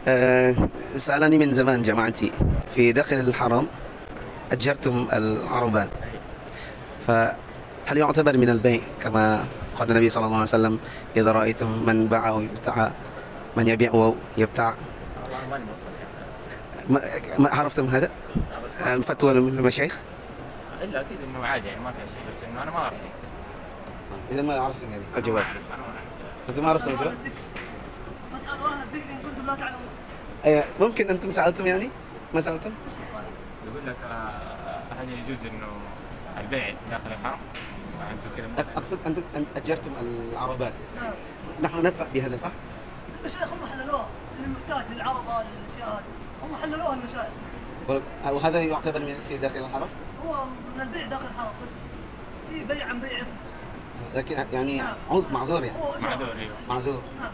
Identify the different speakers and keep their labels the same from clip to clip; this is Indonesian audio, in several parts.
Speaker 1: آه، سألني من زمان جماعتي في داخل الحرم أجرتم العربان، فهل يعتبر من البيع كما قال النبي صلى الله عليه وسلم إذا رأيتم من باع ويبتاع، من يبيع ويبتاع؟ ما ما عرفتم هذا الفتوى من المشايخ؟
Speaker 2: الا اكيد انه عادي يعني ما فيها شيء، بس انه انا ما عرفت.
Speaker 1: إذا ما عرفتم يعني الجواب،
Speaker 2: انا ما اعرف.
Speaker 1: أنتم ما عرفتم الجواب؟
Speaker 3: فاسألوا أهل الذكر إن كنتم لا تعلمون.
Speaker 1: أي ممكن أنتم سألتم يعني؟ ما سألتم؟
Speaker 3: إيش السؤال؟
Speaker 2: يقول لك هل يجوز انه البيع داخل الحرم؟ انتم كذا
Speaker 1: أقصد أنتم أجرتم العربات،
Speaker 3: نعم.
Speaker 1: نحن ندفع بهذا صح؟
Speaker 3: المشايخ هم حللوها للمحتاج للعربة للأشياء هذه، هم حللوها المشايخ.
Speaker 1: وهذا يعتبر في داخل الحرم؟
Speaker 3: هو من البيع داخل الحرم بس في بيع عن بيع إثم.
Speaker 1: لكن يعني
Speaker 3: نعم.
Speaker 1: عود معذور يعني.
Speaker 3: هو أجر.
Speaker 2: معذور. ايوه.
Speaker 1: معذور.
Speaker 3: نعم.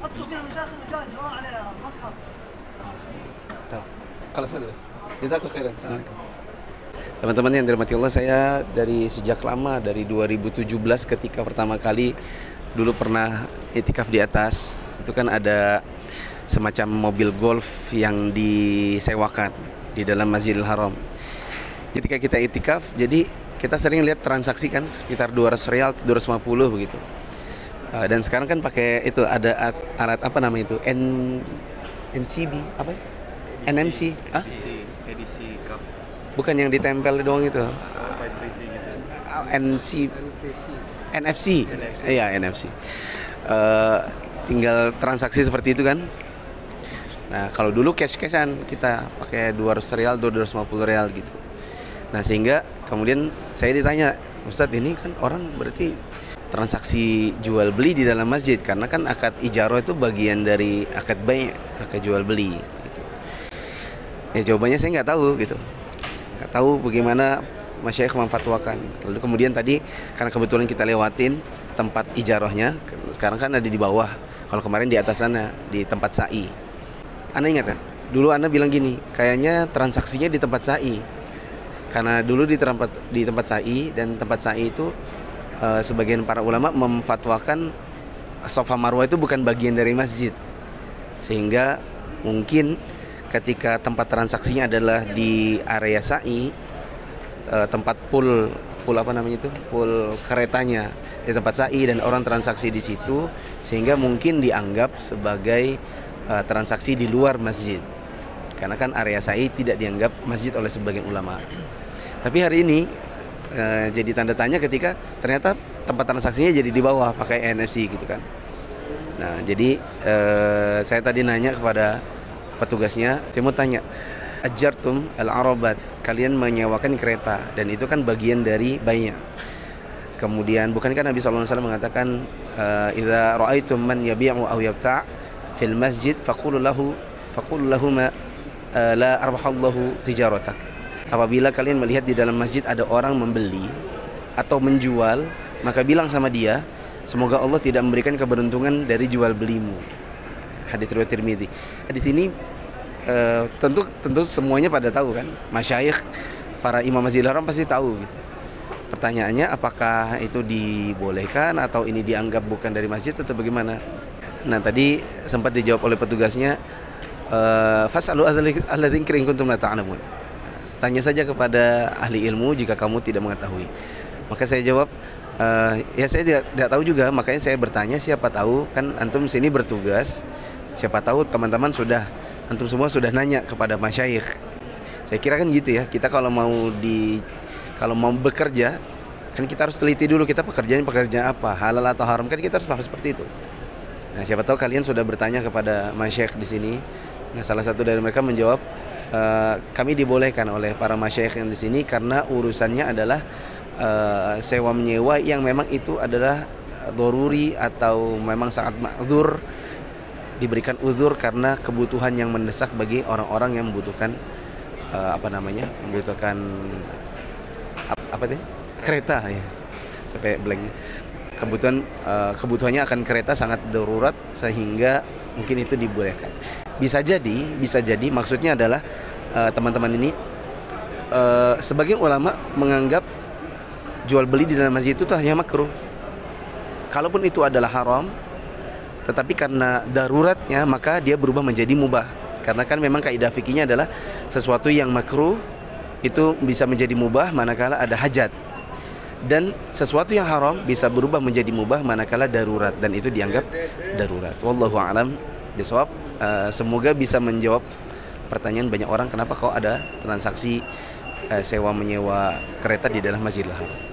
Speaker 3: أفتوا فيها المشايخ إنه جائز ما عليها ما في حرج.
Speaker 1: Tahu. Kalau saya terus. Jazakallahu khairan. Assalamualaikum. Teman-teman yang dirahmati Allah, saya dari sejak lama, dari 2017 ketika pertama kali dulu pernah itikaf di atas. Itu kan ada semacam mobil golf yang disewakan di dalam Masjidil Haram. Ketika kita itikaf, jadi kita sering lihat transaksi kan sekitar 200 rial, 250 begitu. Dan sekarang kan pakai itu ada alat apa namanya itu? NCB apa? NMC,
Speaker 4: edisi cup
Speaker 1: bukan yang ditempel doang itu.
Speaker 4: gitu.
Speaker 1: NC, NFC, iya NFC. Tinggal transaksi seperti itu kan. Nah kalau dulu cash-cashan kita pakai 200 rial, 250 rial gitu. Nah sehingga kemudian saya ditanya, Ustadz ini kan orang berarti transaksi jual beli di dalam masjid, karena kan akad ijarah itu bagian dari akad bai', akad jual beli gitu. Ya jawabannya saya nggak tahu gitu, nggak tahu bagaimana masyayikh memfatwakan. Lalu kemudian tadi karena kebetulan kita lewatin tempat ijarahnya, sekarang kan ada di bawah, kalau kemarin di atas sana di tempat sa'i. Anda ingat kan? Dulu Anda bilang gini, kayaknya transaksinya di tempat sa'i, karena dulu di tempat sa'i, dan tempat sa'i itu sebagian para ulama memfatwakan Safa Marwah itu bukan bagian dari masjid, sehingga mungkin ketika tempat transaksinya adalah di area sa'i, tempat pool apa namanya itu, pool keretanya di tempat sa'i dan orang transaksi di situ, sehingga mungkin dianggap sebagai transaksi di luar masjid, karena kan area sa'i tidak dianggap masjid oleh sebagian ulama. Tapi hari ini jadi tanda tanya ketika ternyata tempat transaksinya jadi di bawah pakai NFC gitu kan. Nah jadi saya tadi nanya kepada petugasnya, saya mau tanya, ajartum al-arabat, kalian menyewakan kereta, dan itu kan bagian dari baynya. Kemudian bukankah Nabi SAW mengatakan, idza ra'aitum man yabi'u aw yabta' fil masjid faqulu lahu ma la arbahallahu tijaratak. Apabila kalian melihat di dalam masjid ada orang membeli atau menjual, maka bilang sama dia, semoga Allah tidak memberikan keberuntungan dari jual belimu. Hadits riwayat Tirmidzi. Di sini tentu semuanya pada tahu kan, masyayikh para imam Masjidil Haram pasti tahu gitu. Pertanyaannya apakah itu dibolehkan atau ini dianggap bukan dari masjid atau bagaimana? Nah tadi sempat dijawab oleh petugasnya, fasalu ahla dzikri in kuntum la ta'lamun. Tanya saja kepada ahli ilmu jika kamu tidak mengetahui. Maka saya jawab, ya saya tidak tahu juga, makanya saya bertanya, siapa tahu kan antum sini bertugas, siapa tahu teman-teman antum semua sudah nanya kepada masyayikh. Saya kira kan gitu ya, kita kalau mau bekerja kan kita harus teliti dulu, kita pekerjaan apa, halal atau haram, kan kita harus paham seperti itu. Nah siapa tahu kalian sudah bertanya kepada masyayikh di sini. Nah salah satu dari mereka menjawab, kami dibolehkan oleh para masyayikh yang di sini karena urusannya adalah sewa menyewa yang memang itu adalah doruri atau memang sangat ma'dzur, diberikan uzur karena kebutuhan yang mendesak bagi orang-orang yang membutuhkan kereta ya, sampai blanknya, kebutuhannya akan kereta sangat darurat sehingga mungkin itu dibolehkan. Bisa jadi maksudnya adalah teman-teman ini sebagian ulama menganggap jual beli di dalam masjid itu hanya makruh. Kalaupun itu adalah haram, tetapi karena daruratnya maka dia berubah menjadi mubah. Karena kan memang kaidah fikihnya adalah sesuatu yang makruh itu bisa menjadi mubah manakala ada hajat. Dan sesuatu yang haram bisa berubah menjadi mubah manakala darurat, dan itu dianggap darurat. Wallahu a'lam bishawab. Semoga bisa menjawab pertanyaan banyak orang kenapa kok ada transaksi sewa menyewa kereta di dalam Masjidil Haram.